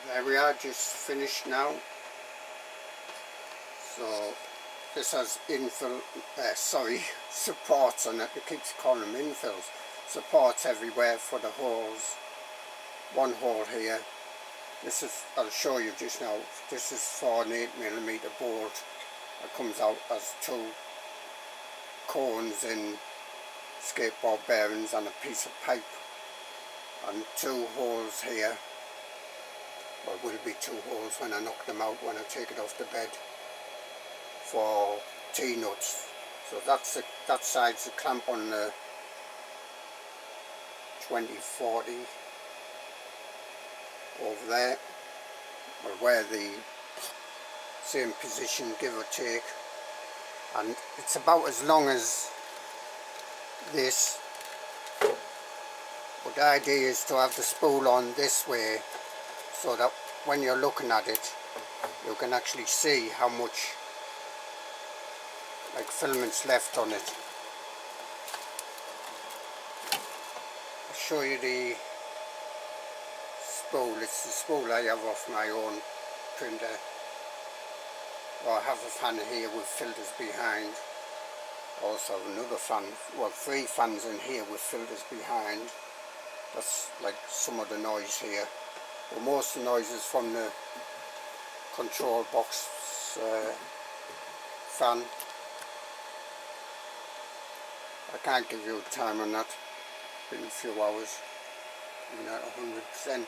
There we are, just finished now. So this has infill, supports on it. It keeps calling them infills. Supports everywhere for the holes. One hole here. This is, I'll show you just now, this is for an 8mm bolt that comes out as two cones in skateboard bearings and a piece of pipe, and two holes here. Well, will be two holes when I knock them out, when I take it off the bed, for T-nuts. So that side's the clamp on the 2040 over there. Will wear the same position, give or take, and it's about as long as this. But the idea is to have the spool on this way, so that when you're looking at it, you can actually see how much like filament's left on it. I'll show you the spool. It's the spool I have off my own printer. Well, I have a fan here with filters behind. Also another fan, well, 3 fans in here with filters behind. That's like some of the noise here. But most of the noise is from the control box fan. I can't give you a time on that. Been a few hours. I'm not 100%,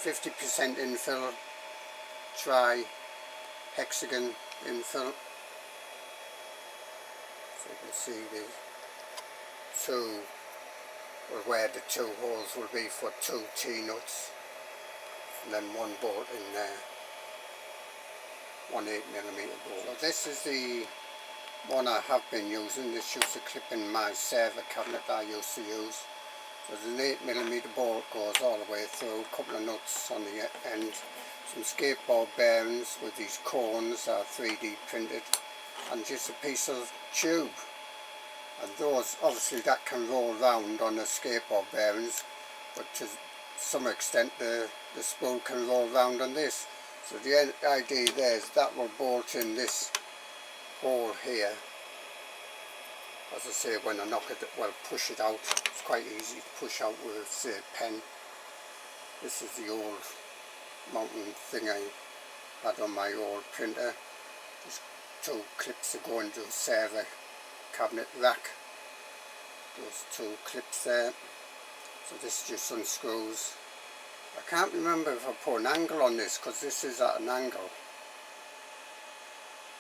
50% infill, tri hexagon infill. So you can see the two, or where the two holes will be for 2 T-nuts, and then one bolt in there, one 8mm bolt. So this is the one I have been using. This used to clip in my server cabinet that I used to use. There's an 8mm bolt, goes all the way through, a couple of nuts on the end, some skateboard bearings with these cones that are 3D printed, and just a piece of tube. And those, obviously that can roll round on the skateboard bearings, but to some extent the spool can roll round on this. So the idea there is that will bolt in this hole here. As I say, when I knock it, well, push it out, it's quite easy to push out with, say, a pen. This is the old mounting thing I had on my old printer. There's 2 clips that go into the server cabinet rack. Those 2 clips there. So this just unscrews. I can't remember if I put an angle on this, because this is at an angle.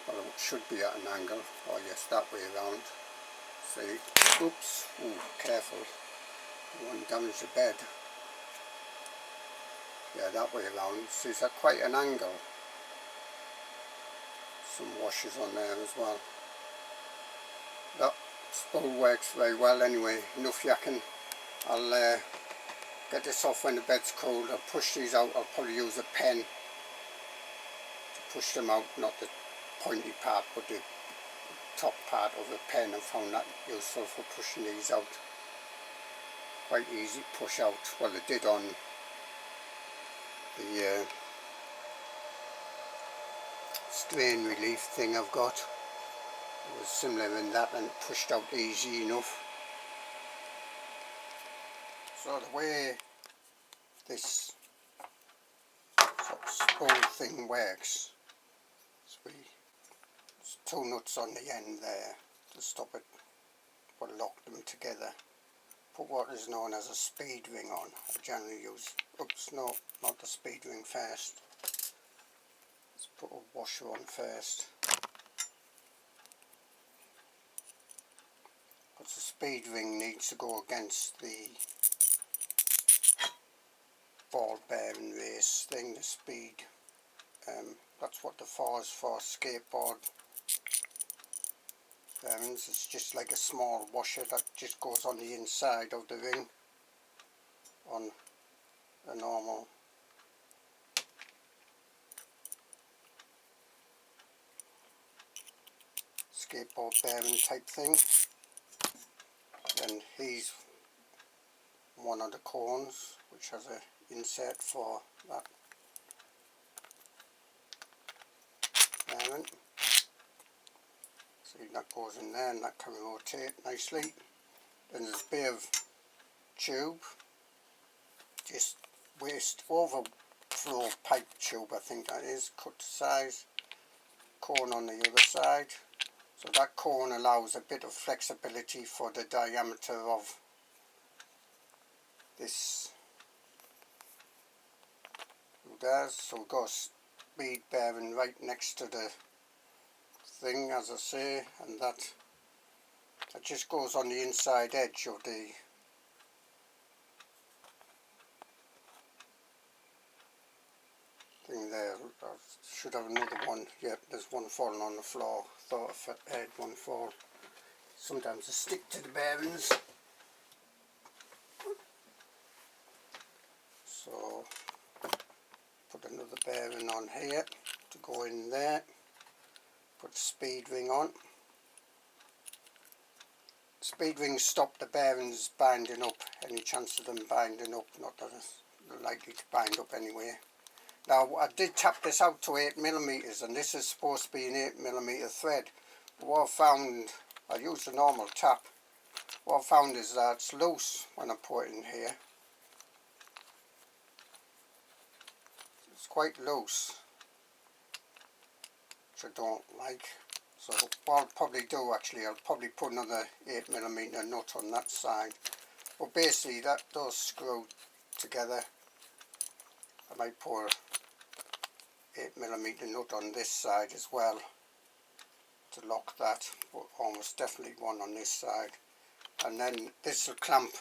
Well, it should be at an angle. Oh yes, that way around. See, oops, ooh, careful, you won't damage the bed. Yeah, that way around. See, it's at quite an angle. Some washers on there as well. That spool works very well anyway, enough yakking. I'll get this off when the bed's cold. I'll push these out. I'll probably use a pen to push them out, not the pointy part, but the top part of a pen. I found that useful for pushing these out. Quite easy push out. Well, it did on the strain relief thing I've got. It was similar in that, and it pushed out easy enough. So the way this sort of spool thing works is there's 2 nuts on the end there to stop it, or lock them together. Put what is known as a speed ring on. I generally use, oops, no, not the speed ring first. Let's put a washer on first. Because the speed ring needs to go against the ball bearing race thing, the speed. That's what the 4 is for, skateboard bearings. It's just like a small washer that just goes on the inside of the ring on a normal skateboard bearing type thing. And here's one of the cones which has a insert for that bearing. See, that goes in there and that can rotate nicely. Then there's a bit of tube, just waste overflow pipe tube, I think that is, cut to size, cone on the other side. So that cone allows a bit of flexibility for the diameter of this there. So we've got a speed bearing right next to the thing, as I say, and that just goes on the inside edge of the thing there. I should have another one. Yep, there's one falling on the floor. Thought I had one fall. Sometimes I stick to the bearings. So put another bearing on here to go in there. Put the speed ring on. Speed rings stop the bearings binding up, any chance of them binding up, not that they're likely to bind up anyway. Now I did tap this out to 8mm and this is supposed to be an 8mm thread. But what I found, I used a normal tap, what I found is that it's loose when I put it in here. It's quite loose, which I don't like. So what I'll probably do actually, I'll probably put another 8mm nut on that side. But basically that does screw together. I might put a 8mm nut on this side as well to lock that, but almost definitely one on this side. And then this will clamp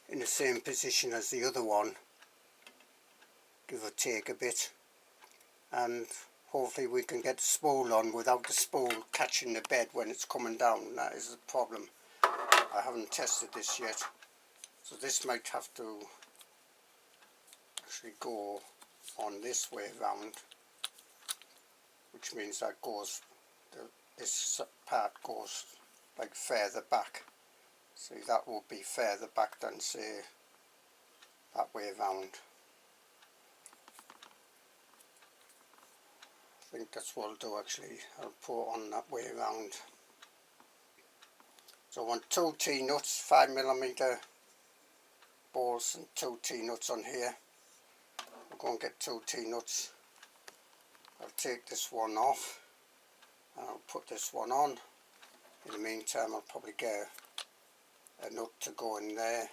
in the same position as the other one, give or take a bit, and hopefully we can get the spool on without the spool catching the bed when it's coming down. That is the problem. I haven't tested this yet, so this might have to actually go on this way round, which means that goes, this part goes like further back. See, that will be further back than say that way round. I think that's what I'll do actually. I'll put on that way around. So I want 2 T-nuts, 5mm balls and 2 T-nuts on here. I'll go and get 2 T-nuts. I'll take this one off and I'll put this one on. In the meantime I'll probably get a nut to go in there.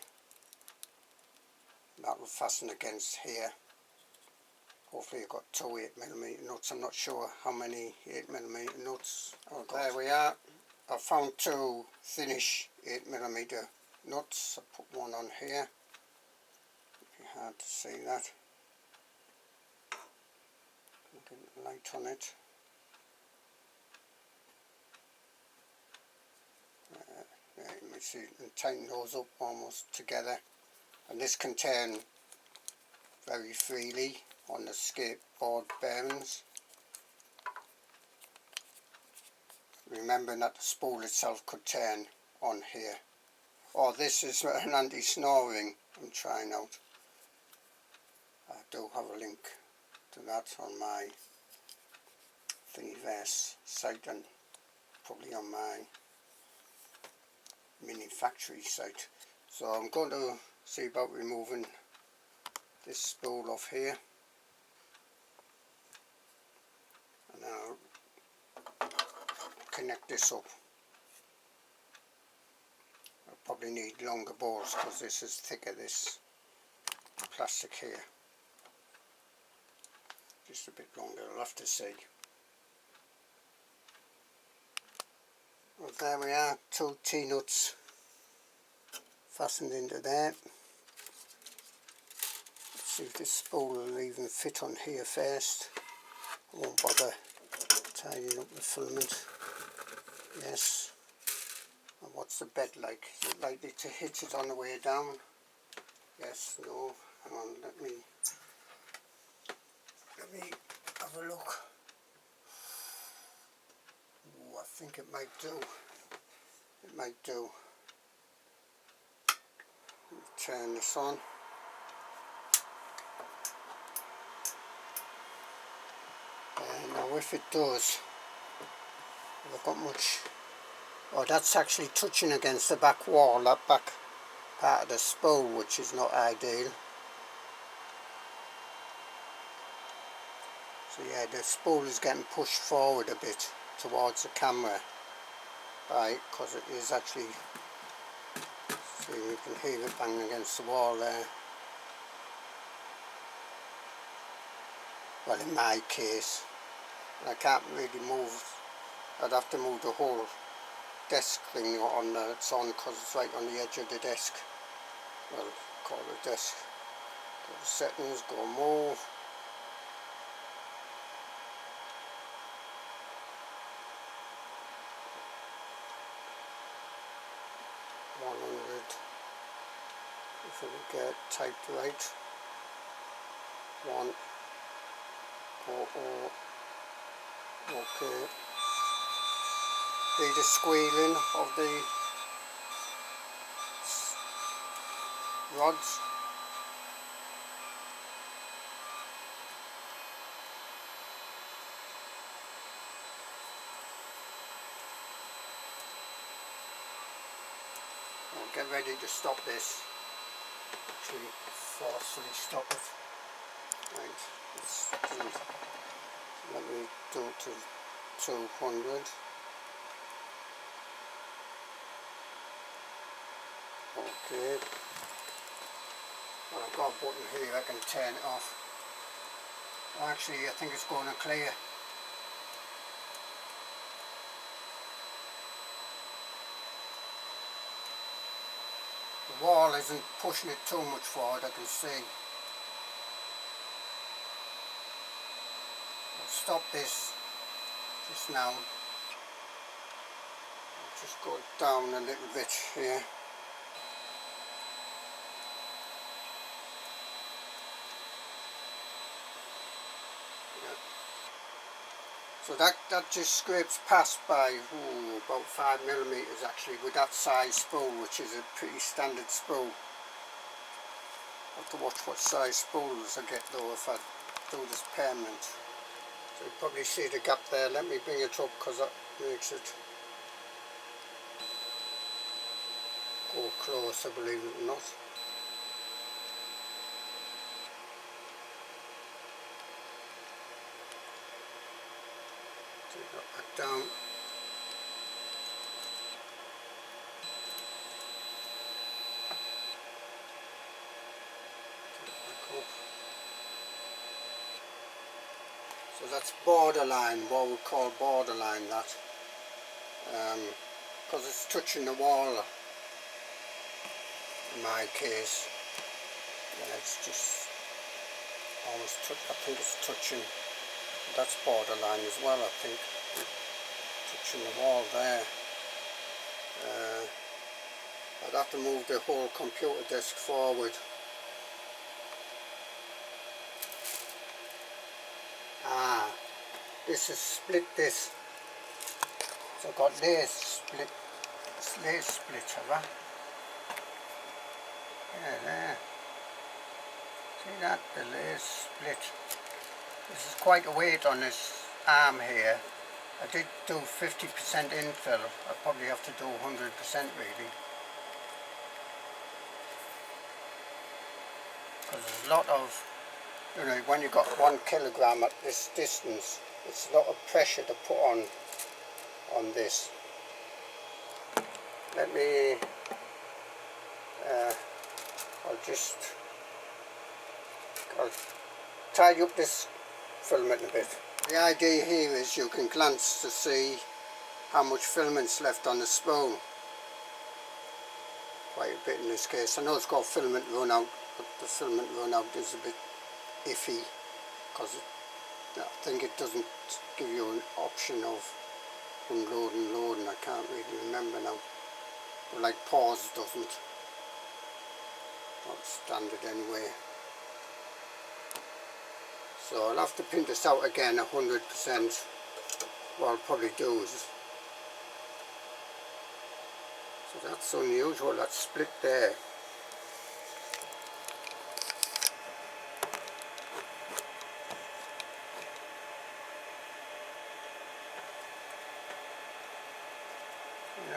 That will fasten against here. Hopefully I've got 2 8mm nuts. I'm not sure how many 8mm nuts I've got. There we are. I found 2 thinnish 8mm nuts. I put one on here. It'd be hard to see that. Get the light on it. There you may see, and tighten those up almost together. And this can turn very freely on the skateboard bearings. Remembering that the spool itself could turn on here. Oh, this is an anti-snoring I'm trying out. I do have a link to that on my Thingiverse site and probably on my mini factory site. So I'm going to see about removing this spool off here. And I'll connect this up. I'll probably need longer balls because this is thicker, this plastic here. Just a bit longer, I'll have to see. Well, there we are, 2 T-nuts fastened into there. Let's see if this spool will even fit on here first. I won't bother tidying up the filament. Yes. And what's the bed like? Is it likely to hit it on the way down? Yes, no. Hang on, let me have a look. Ooh, I think it might do. It might do. Turn this on. Now if it does, I've got much, oh, that's actually touching against the back wall, that back part of the spool, which is not ideal. So yeah, the spool is getting pushed forward a bit towards the camera, right, because it is actually, see, you can hear it banging against the wall there. Well, in my case, I can't really move, I'd have to move the whole desk thing on it's on, because it's right on the edge of the desk. Well, call it desk. Go to settings, go move. If we get typed right, 1, okay. The squealing of the rods. I'll get ready to stop this. Actually, forcefully stop it. Right, let me do it to 200. Okay. Well, I've got a button here, I can turn it off. Actually, I think it's going to clear. The wall isn't pushing it too much forward, I can see. I'll stop this just now. I'll just go down a little bit here. So that just scrapes past by about 5mm actually with that size spool, which is a pretty standard spool. I have to watch what size spools I get though if I do this permanent. So you probably see the gap there. Let me bring it up because that makes it go closer, believe it or not. Take that back down. So that's borderline, what we call borderline that, because it's touching the wall in my case. Yeah, it's just almost, I think it's touching, that's borderline as well, I think, touching the wall there. I'd have to move the whole computer desk forward. This is split this. So I've got layers split. It's layer split, have I? Yeah, there. See that? The layers split. This is quite a weight on this arm here. I did do 50% infill. I probably have to do 100% really. Because there's a lot of, you know, when you've got 1 kilogram at this distance, it's a lot of pressure to put on this. Let me, I'll tidy up this filament a bit. The idea here is you can glance to see how much filament's left on the spool. Quite a bit in this case. I know it's got filament run out, but the filament run out is a bit iffy because I think it doesn't give you an option of unloading and loading. I can't really remember now. But like pause doesn't. Not standard anyway. So I'll have to print this out again 100%. What I'll probably do is, so that's unusual, that's split there.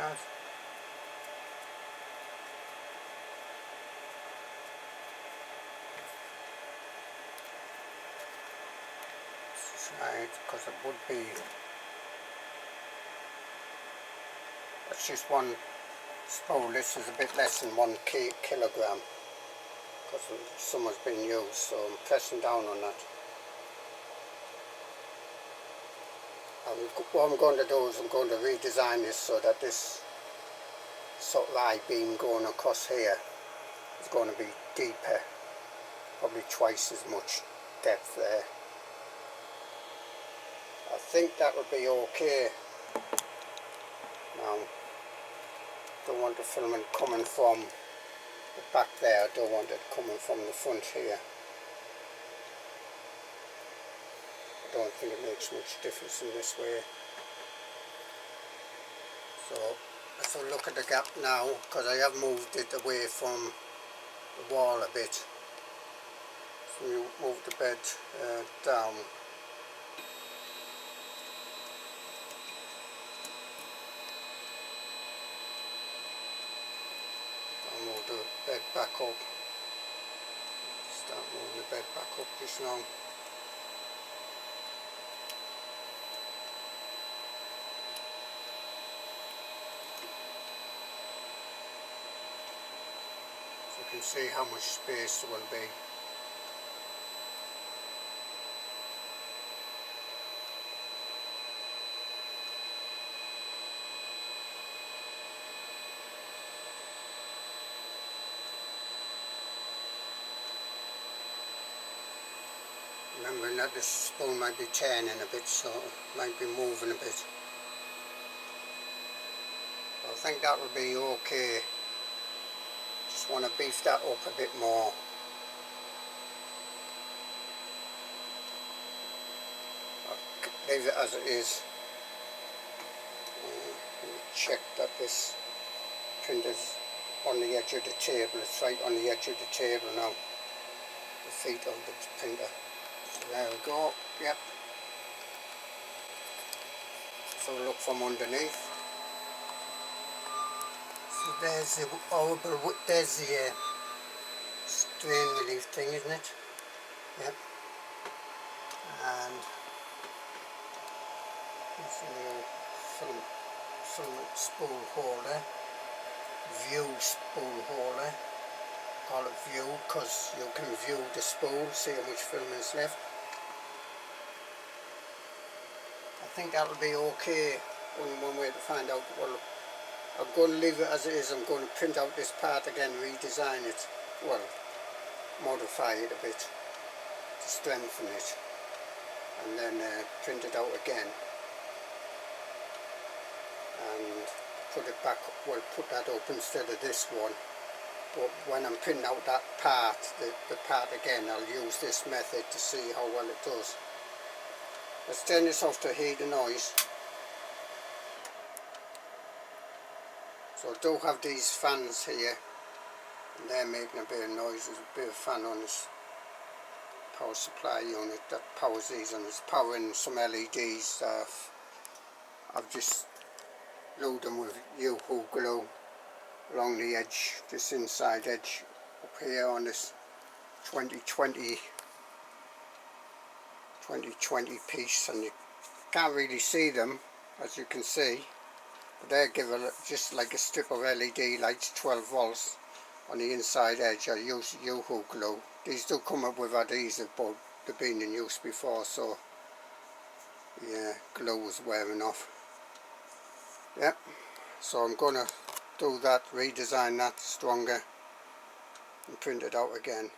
that. Right, because it would be, it's just one spool. This is a bit less than 1 kilogram because some has been used, so I'm pressing down on that. And what I'm going to do is I'm going to redesign this so that this sort of I-beam going across here is going to be deeper, probably twice as much depth there. I think that would be okay. Now, don't want the filament coming from the back there, I don't want it coming from the front here. I don't think it makes much difference in this way. So if I look at the gap now, because I have moved it away from the wall a bit, so you move the bed down. I'll move the bed back up. Start moving the bed back up just now. So you can see how much space there will be. Remembering that this spool might be turning a bit, so it might be moving a bit. I think that will be okay. Just want to beef that up a bit more. I'll leave it as it is. Let me check that this printer's on the edge of the table. It's right on the edge of the table now. The feet of the printer. So there we go. Yep. So look from underneath. So there's the orbital, there's the strain relief thing, isn't it? Yep. And there's the old filament spool holder, view spool holder. Call it view because you can view the spool, see how much filament is left. I think that'll be okay. Only one way to find out. Well, I'm going to leave it as it is. I'm going to print out this part again, redesign it, well, modify it a bit to strengthen it, and then print it out again and put it back, well, put that up instead of this one. But when I'm printing out that part, the part again, I'll use this method to see how well it does. Let's turn this off to hear the noise. So I do have these fans here, and they're making a bit of noise. There's a bit of fan on this power supply unit that powers these, and it's powering some LEDs. I've just glued them with U-Hoo glue along the edge, this inside edge up here on this 2020 piece, and you can't really see them, as you can see, but they give just like a strip of LED lights, 12 volts on the inside edge. I use U-Hoo glue. These do come up with adhesive, but they've been in use before, so yeah, glue was wearing off. Yep, so I'm gonna do that, redesign that stronger and print it out again.